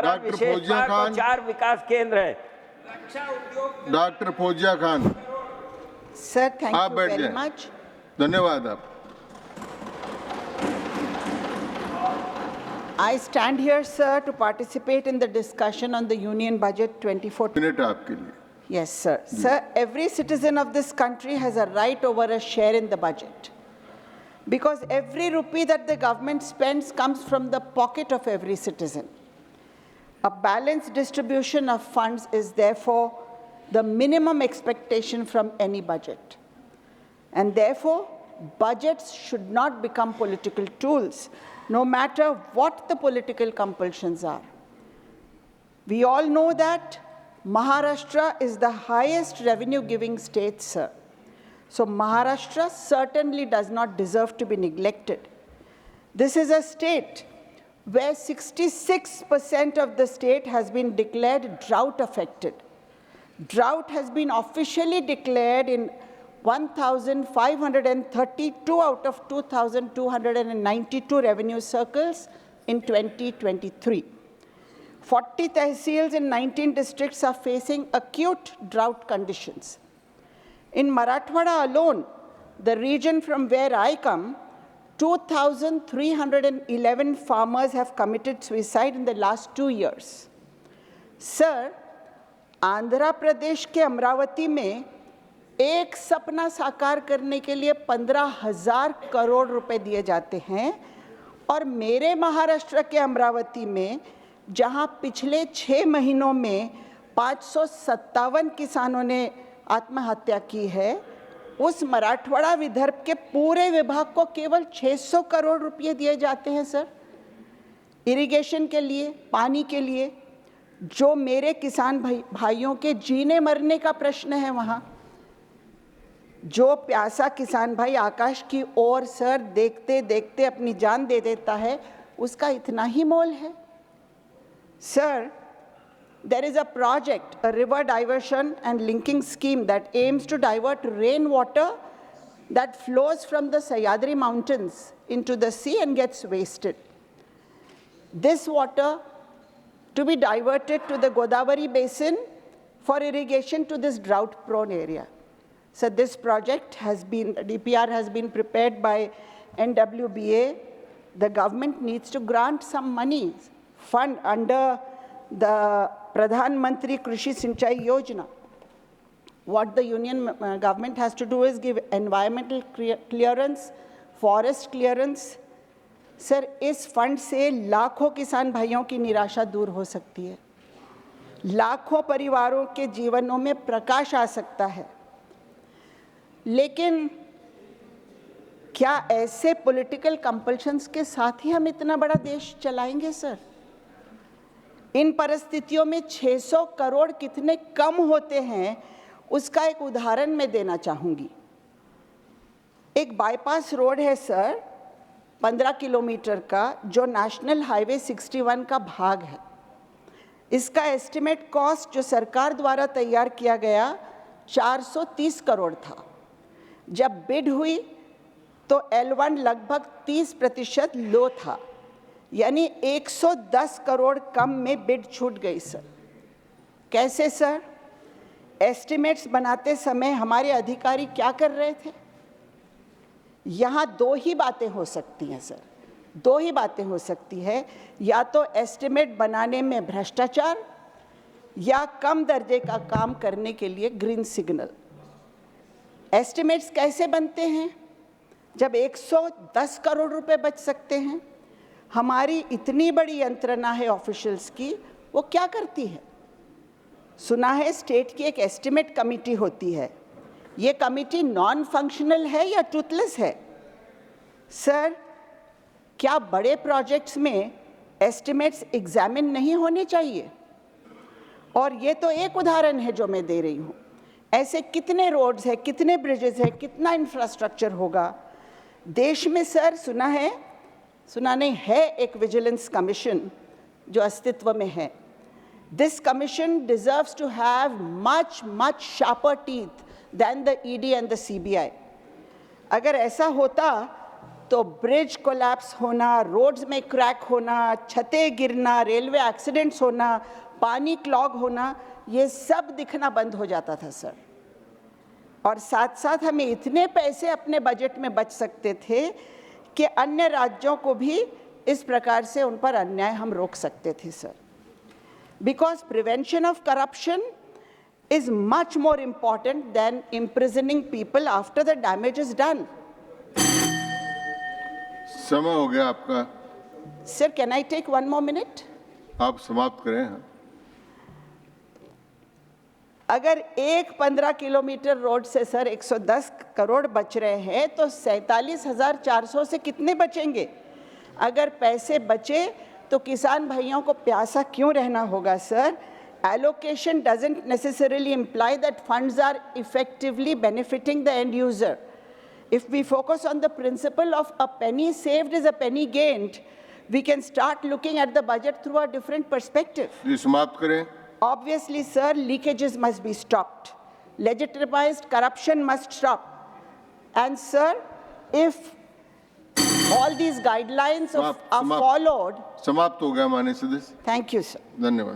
12 विशेष park और 4 विकास केंद्र है। Doctor Fauzia Khan, Sir, thank आप you बैठ very जाएं। much. धन्यवाद आप। I stand here, sir, to participate in the discussion on the Union Budget 24. Minute आपके लिए। Yes, sir. Sir, every citizen of this country has a right over a share in the budget. Because every rupee that the government spends comes from the pocket of every citizen. A balanced distribution of funds is therefore the minimum expectation from any budget. And therefore, budgets should not become political tools, no matter what the political compulsions are. We all know that Maharashtra is the highest revenue-giving state, sir. So Maharashtra certainly does not deserve to be neglected. This is a state where 66% of the state has been declared drought-affected. Drought has been officially declared in 1,532 out of 2,292 revenue circles in 2023. 40 tehsils in 19 districts are facing acute drought conditions. In Marathwada alone, the region from where I come, 2,311 farmers have committed suicide in the last 2 years. Sir, Andhra Pradesh के अमरावती में एक सपना साकार करने के लिए 15,000 करोड़ रुपए दिए जाते हैं और मेरे महाराष्ट्र के अमरावती में जहां पिछले 6 महीनों में 557 किसानों ने आत्महत्या की है, उस मराठवाड़ा विदर्भ के पूरे विभाग को केवल 600 करोड़ रुपए दिए जाते हैं सर, इरिगेशन के लिए, पानी के लिए, जो मेरे किसान भाइयों के जीने मरने का प्रश्न है। वहाँ जो प्यासा किसान भाई आकाश की ओर सर देखते देखते अपनी जान दे देता है, उसका इतना ही मोल है। Sir, there is a project, a river diversion and linking scheme that aims to divert rainwater that flows from the Sahyadri Mountains into the sea and gets wasted. This water to be diverted to the Godavari basin for irrigation to this drought-prone area. So this project DPR has been prepared by NWBA. The government needs to grant some money, fund under the Pradhan Mantri Krishi Sinchai Yojana. What the union government has to do is give environmental clearance, forest clearance. Sir, इस fund से लाखों किसान भाइयों की निराशा दूर हो सकती है, लाखों परिवारों के जीवनों में प्रकाश आ सकता है। लेकिन क्या ऐसे पॉलिटिकल कंपल्शंस के साथ ही हम इतना बड़ा देश चलाएंगे सर? इन परिस्थितियों में 600 करोड़ कितने कम होते हैं, उसका एक उदाहरण मैं देना चाहूँगी। एक बाईपास रोड है सर, 15 किलोमीटर का, जो नेशनल हाईवे 61 का भाग है। इसका एस्टिमेट कॉस्ट जो सरकार द्वारा तैयार किया गया 430 करोड़ था। जब बिड हुई तो L1 लगभग 30% लो था, यानी 110 करोड़ कम में बिड छूट गई सर। कैसे सर? एस्टिमेट्स बनाते समय हमारे अधिकारी क्या कर रहे थे? यहाँ 2 ही बातें हो सकती हैं सर, 2 ही बातें हो सकती है, या तो एस्टिमेट बनाने में भ्रष्टाचार या कम दर्जे का काम करने के लिए ग्रीन सिग्नल। एस्टिमेट्स कैसे बनते हैं? जब 110 करोड़ रुपए बच सकते हैं। हमारी इतनी बड़ी यंत्रणा है ऑफिशियल्स की, वो क्या करती है? सुना है स्टेट की एक एस्टिमेट कमेटी होती है। ये कमेटी नॉन फंक्शनल है या टूथलेस है? सर, क्या बड़े प्रोजेक्ट्स में एस्टिमेट्स एग्जामिन नहीं होने चाहिए? और ये तो एक उदाहरण है जो मैं दे रही हूँ। ऐसे कितने रोड्स हैं, कितने ब्रिजेस हैं, कितना इंफ्रास्ट्रक्चर होगा देश में सर? सुना नहीं है एक विजिलेंस कमीशन जो अस्तित्व में है। This commission deserves to have much sharper teeth than the ED and the CBI. अगर ऐसा होता तो ब्रिज कोलैप्स होना, रोड्स में क्रैक होना, छतें गिरना, रेलवे एक्सीडेंट्स होना, पानी क्लॉग होना, ये सब दिखना बंद हो जाता था सर। और साथ साथ हमें इतने पैसे अपने बजट में बच सकते थे कि अन्य राज्यों को भी इस प्रकार से उन पर अन्याय हम रोक सकते थे sir. Because prevention of corruption is much more important than imprisoning people after the damage is done. समय हो गया आपका, Sir, can I take one more minute? आप समाप्त करें। अगर एक 15 किलोमीटर रोड से सर 110 करोड़ बच रहे हैं तो 47,400 से कितने बचेंगे? अगर पैसे बचे तो किसान भाइयों को प्यासा क्यों रहना होगा sir? Allocation doesn't necessarily imply that funds are effectively benefiting the end user. If we focus on the principle of a penny saved is a penny gained, we can start looking at the budget through a different perspective. जी समाप्त करें। Obviously, sir, leakages must be stopped. Legitimized corruption must stop. And sir, if all these guidelines are followed, समाप्त हो गया माननीय सदस्य। thank you, sir. धन्यवाद।